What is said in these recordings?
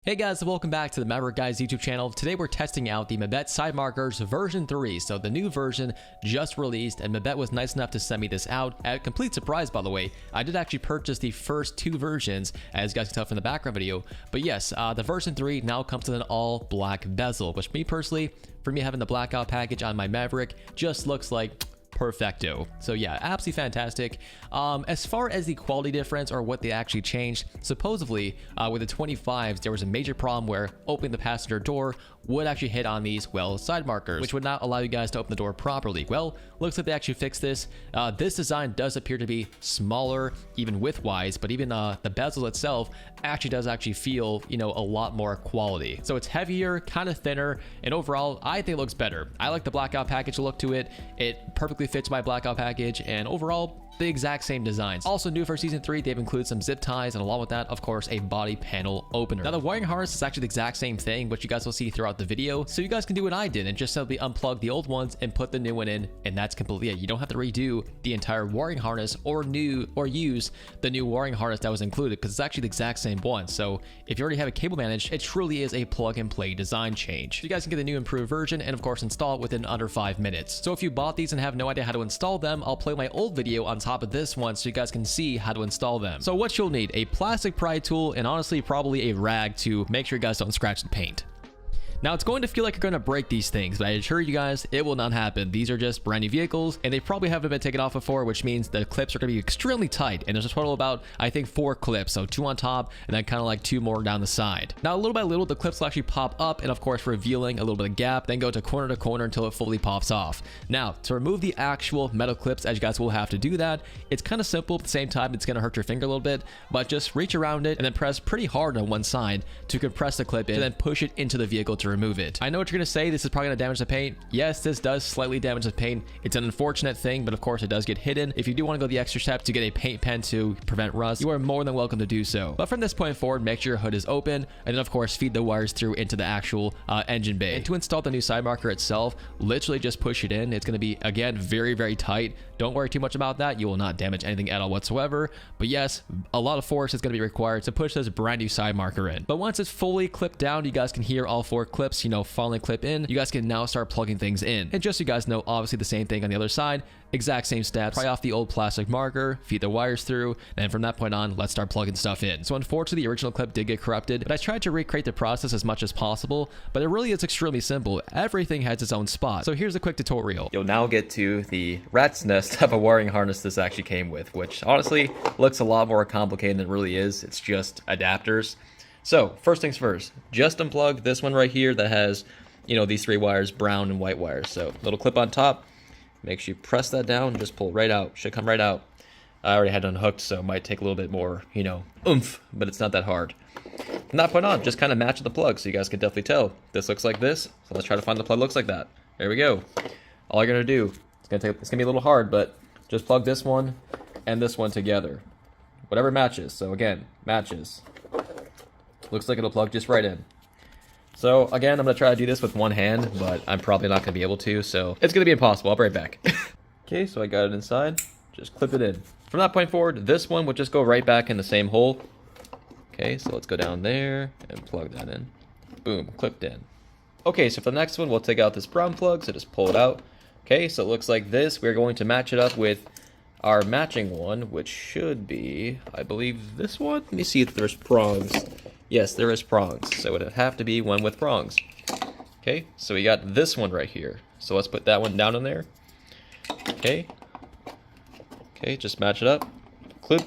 Hey guys, welcome back to the Maverick Guys YouTube channel. Today we're testing out the MABETT Side Markers version 3. So the new version just released, and MABETT was nice enough to send me this out. At complete surprise, by the way, I did actually purchase the first two versions, as you guys can tell from the background video. But yes, the version 3 now comes with an all black bezel, which me personally, for me having the blackout package on my Maverick, just looks like perfecto. So yeah, absolutely fantastic. As far as the quality difference or what they actually changed, supposedly with the 25s there was a major problem where opening the passenger door would actually hit on these, well, side markers, which would not allow you guys to open the door properly. Well, looks like they actually fixed this. This design does appear to be smaller, even width-wise, but even the bezel itself actually does feel, you know, a lot more quality. So it's heavier, kind of thinner, and overall, I think it looks better. I like the blackout package look to it. It perfectly fits my blackout package, and overall, the exact same designs. Also new for season 3, they've included some zip ties, and along with that, of course, a body panel opener. Now the wiring harness is actually the exact same thing, which you guys will see throughout the video, so you guys can do what I did and just simply unplug the old ones and put the new one in, and that's completely it. You don't have to redo the entire wiring harness or use the new wiring harness that was included, because it's actually the exact same one. So if you already have a cable managed, it truly is a plug and play design change. So you guys can get the new improved version and of course install it within under 5 minutes. So if you bought these and have no idea how to install them, I'll play my old video on top of this one so you guys can see how to install them. So what you'll need: a plastic pry tool, and honestly probably a rag to make sure you guys don't scratch the paint. Now, it's going to feel like you're going to break these things, but I assure you guys, it will not happen. These are just brand new vehicles, and they probably haven't been taken off before, which means the clips are going to be extremely tight. And there's a total about, I think, 4 clips. So 2 on top, and then kind of like 2 more down the side. Now, little by little, the clips will actually pop up, and of course, revealing a little bit of gap, then go to corner until it fully pops off. Now, to remove the actual metal clips, as you guys will have to do that, it's kind of simple. At the same time, it's going to hurt your finger a little bit, but just reach around it and then press pretty hard on one side to compress the clip in, and then push it into the vehicle to remove it. I know what you're going to say, this is probably going to damage the paint. Yes, this does slightly damage the paint. It's an unfortunate thing, but of course it does get hidden. If you do want to go the extra step to get a paint pen to prevent rust, you are more than welcome to do so. But from this point forward, make sure your hood is open, and then of course feed the wires through into the actual engine bay. And to install the new side marker itself, literally just push it in. It's going to be, again, very, very tight. Don't worry too much about that. You will not damage anything at all whatsoever. But yes, a lot of force is going to be required to push this brand new side marker in. But once it's fully clipped down, you guys can hear all 4 clips, you know, finally clip in. You guys can now start plugging things in. And just so you guys know, obviously the same thing on the other side. Exact same steps. Pry off the old plastic marker, feed the wires through, and from that point on, let's start plugging stuff in. So unfortunately, the original clip did get corrupted, but I tried to recreate the process as much as possible, but it really is extremely simple. Everything has its own spot. So here's a quick tutorial. You'll now get to the rat's nest of a wiring harness this actually came with, which honestly looks a lot more complicated than it really is. It's just adapters. So first things first, just unplug this one right here that has, you know, these 3 wires, brown and white wires. So little clip on top. Make sure you press that down and just pull it right out. Should come right out. I already had it unhooked, so it might take a little bit more, you know, oomph, but it's not that hard. From that point on, just kind of match the plug, so you guys can definitely tell. This looks like this, so let's try to find the plug looks like that. There we go. All you're gonna do, it's gonna be a little hard, but just plug this one and this one together. Whatever matches. So again, matches. Looks like it'll plug just right in. So again, I'm going to try to do this with one hand, but I'm probably not going to be able to, so it's going to be impossible. I'll be right back. Okay, so I got it inside. Just clip it in. From that point forward, this one will just go right back in the same hole. Okay, so let's go down there and plug that in. Boom, clipped in. Okay, so for the next one, we'll take out this brown plug, so just pull it out. Okay, so it looks like this. We're going to match it up with our matching one, which should be, I believe, this one. Let me see if there's prongs. Yes, there is prongs, so it would have to be one with prongs. Okay, so we got this one right here. So let's put that one down in there. Okay. Okay, just match it up. Clip.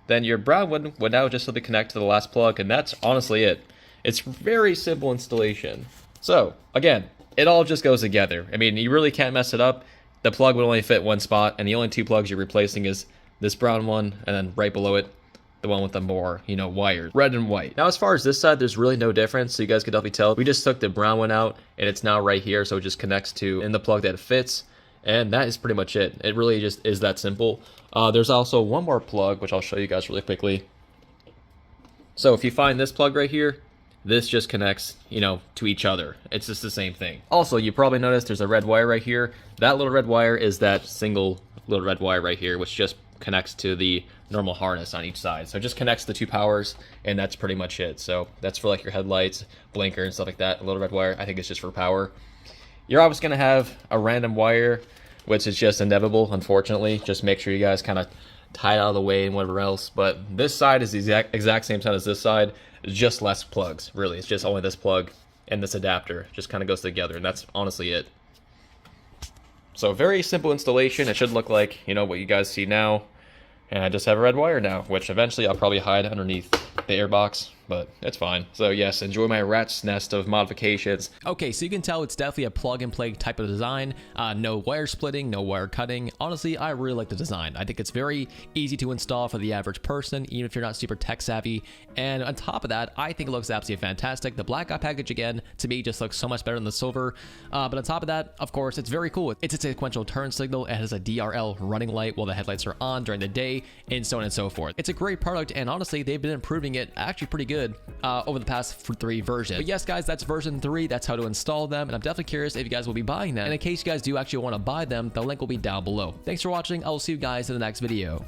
Then your brown one would now just simply connect to the last plug, and that's honestly it. It's very simple installation. So, again, it all just goes together. I mean, you really can't mess it up. The plug would only fit one spot, and the only 2 plugs you're replacing is this brown one, and then right below it, the one with the more, you know, wires, red and white. Now, as far as this side, there's really no difference, so you guys can definitely tell. We just took the brown one out, and it's now right here, so it just connects to in the plug that it fits, and that is pretty much it. It really just is that simple. There's also one more plug, which I'll show you guys really quickly. So if you find this plug right here, this just connects, you know, to each other. It's just the same thing. Also, you probably noticed there's a red wire right here. That little red wire is that single little red wire right here, which just connects to the normal harness on each side. So it just connects the two powers, and that's pretty much it. So that's for like your headlights, blinker, and stuff like that. A little red wire, I think it's just for power. You're always going to have a random wire, which is just inevitable, unfortunately. Just make sure you guys kind of tie it out of the way and whatever else. But this side is the exact same side as this side. It's just less plugs, really. It's just only this plug and this adapter. Just kind of goes together, and that's honestly it. So very simple installation. It should look like, you know, what you guys see now. And I just have a red wire now, which eventually I'll probably hide underneath the airbox, but it's fine. So yes, enjoy my rat's nest of modifications. Okay, so you can tell it's definitely a plug-and-play type of design. No wire splitting, no wire cutting. Honestly, I really like the design. I think it's very easy to install for the average person, even if you're not super tech savvy. And on top of that, I think it looks absolutely fantastic. The black package, again, to me just looks so much better than the silver. But on top of that, of course, it's very cool. It's a sequential turn signal. It has a DRL running light while the headlights are on during the day, and so on and so forth. It's a great product, and honestly, they've been improving it actually pretty good over the past 3 versions. But yes, guys, that's version 3. That's how to install them, and I'm definitely curious if you guys will be buying them. And in case you guys do actually want to buy them, the link will be down below. Thanks for watching. I will see you guys in the next video.